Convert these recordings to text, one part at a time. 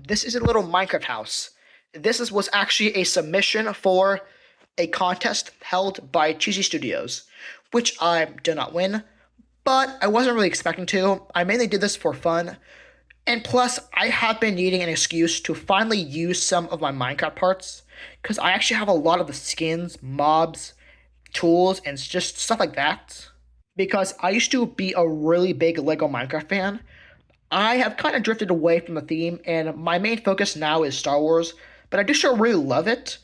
this is a little Minecraft house. Was actually a submission for a contest held by Cheesy Studios, which I did not win, but I wasn't really expecting to. I mainly did this for fun, and plus, I have been needing an excuse to finally use some of my Minecraft parts, because I actually have a lot of the skins, mobs, tools, and just stuff like that. Because I used to be a really big Lego Minecraft fan, I have kind of drifted away from the theme, and my main focus now is Star Wars, but I do still really love it.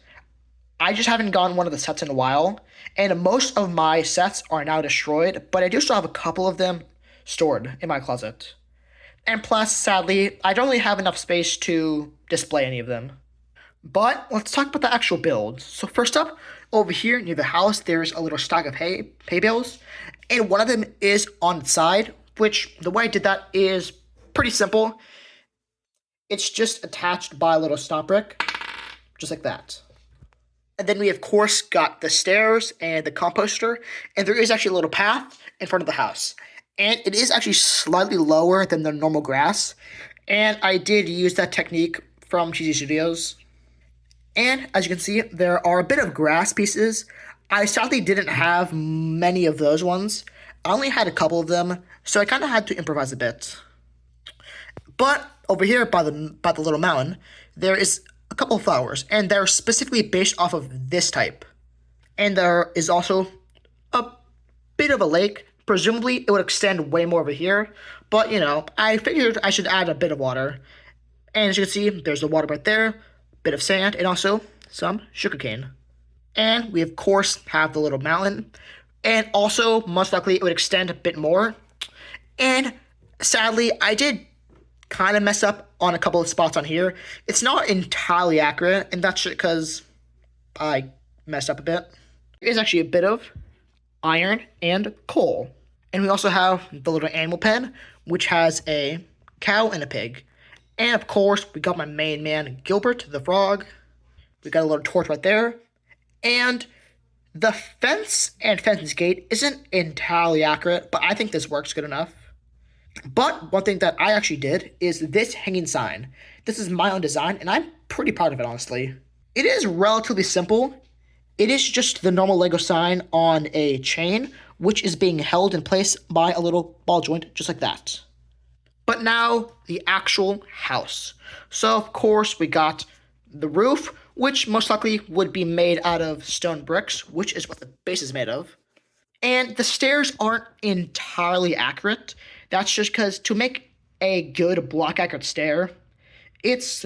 I just haven't gotten one of the sets in a while, and most of my sets are now destroyed, but I do still have a couple of them stored in my closet. And plus, sadly, I don't really have enough space to display any of them. But let's talk about the actual build. So first up, over here near the house, there's a little stack of hay bales, and one of them is on the side, which the way I did that is pretty simple. It's just attached by a little stomp brick, just like that. And then we, of course, got the stairs and the composter, and there is actually a little path in front of the house. And it is actually slightly lower than the normal grass, and I did use that technique from Cheesy Studios. And as you can see, there are a bit of grass pieces. I sadly didn't have many of those ones. I only had a couple of them, so I kind of had to improvise a bit. But over here by the little mountain, there is a couple of flowers, and they're specifically based off of this type. And there is also a bit of a lake. Presumably, it would extend way more over here, but I figured I should add a bit of water. And as you can see, there's the water right there, bit of sand, and also some sugarcane. And we, of course, have the little mountain, and also, most likely, it would extend a bit more. And sadly, I did kind of mess up on a couple of spots on here. It's not entirely accurate, and that's because I messed up a bit. There's actually a bit of iron and coal. And we also have the little animal pen, which has a cow and a pig. And of course, we got my main man, Gilbert the frog. We got a little torch right there. And the fence and fence gate isn't entirely accurate, but I think this works good enough. But one thing that I actually did is this hanging sign. This is my own design, and I'm pretty proud of it, honestly. It is relatively simple. It is just the normal Lego sign on a chain, which is being held in place by a little ball joint, just like that. But now, the actual house. So, of course, we got the roof, which most likely would be made out of stone bricks, which is what the base is made of. And the stairs aren't entirely accurate. That's just because to make a good block accurate stair, it's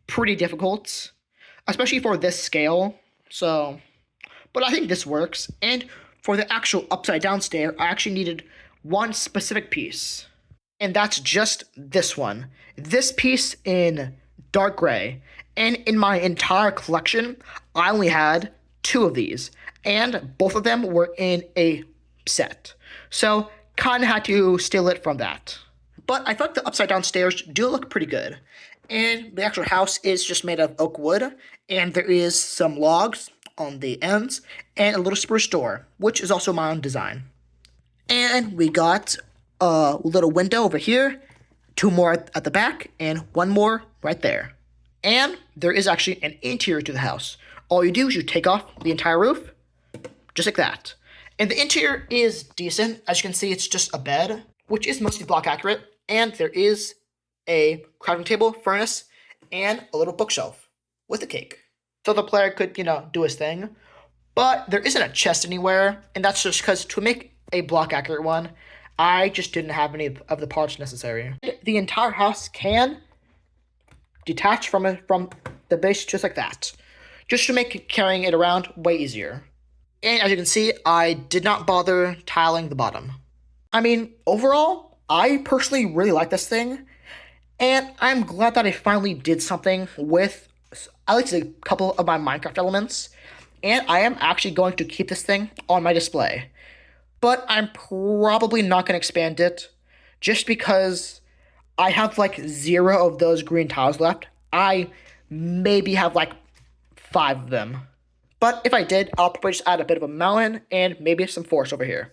pretty difficult, especially for this scale. So, but I think this works. And for the actual upside down stair, I actually needed one specific piece. And that's just this one. This piece in dark gray. And in my entire collection, I only had 2 of these. And both of them were in a set. So, kind of had to steal it from that. But I thought the upside down stairs do look pretty good. And the actual house is just made of oak wood. And there is some logs on the ends. And a little spruce door, which is also my own design. And we got a little window over here. 2 more at the back. And 1 more right there. And there is actually an interior to the house. All you do is you take off the entire roof. Just like that. And the interior is decent. As you can see, it's just a bed, which is mostly block accurate. And there is a crafting table, furnace, and a little bookshelf with a cake. So the player could, do his thing. But there isn't a chest anywhere. And that's just because to make a block accurate one, I just didn't have any of the parts necessary. The entire house can detach from the base just like that. Just to make carrying it around way easier. And as you can see, I did not bother tiling the bottom. I mean, overall, I personally really like this thing. And I'm glad that I finally did something with at least a couple of my Minecraft elements. And I am actually going to keep this thing on my display. But I'm probably not going to expand it. Just because I have 0 of those green tiles left. I maybe have 5 of them. But if I did, I'll probably just add a bit of a mountain and maybe some forest over here.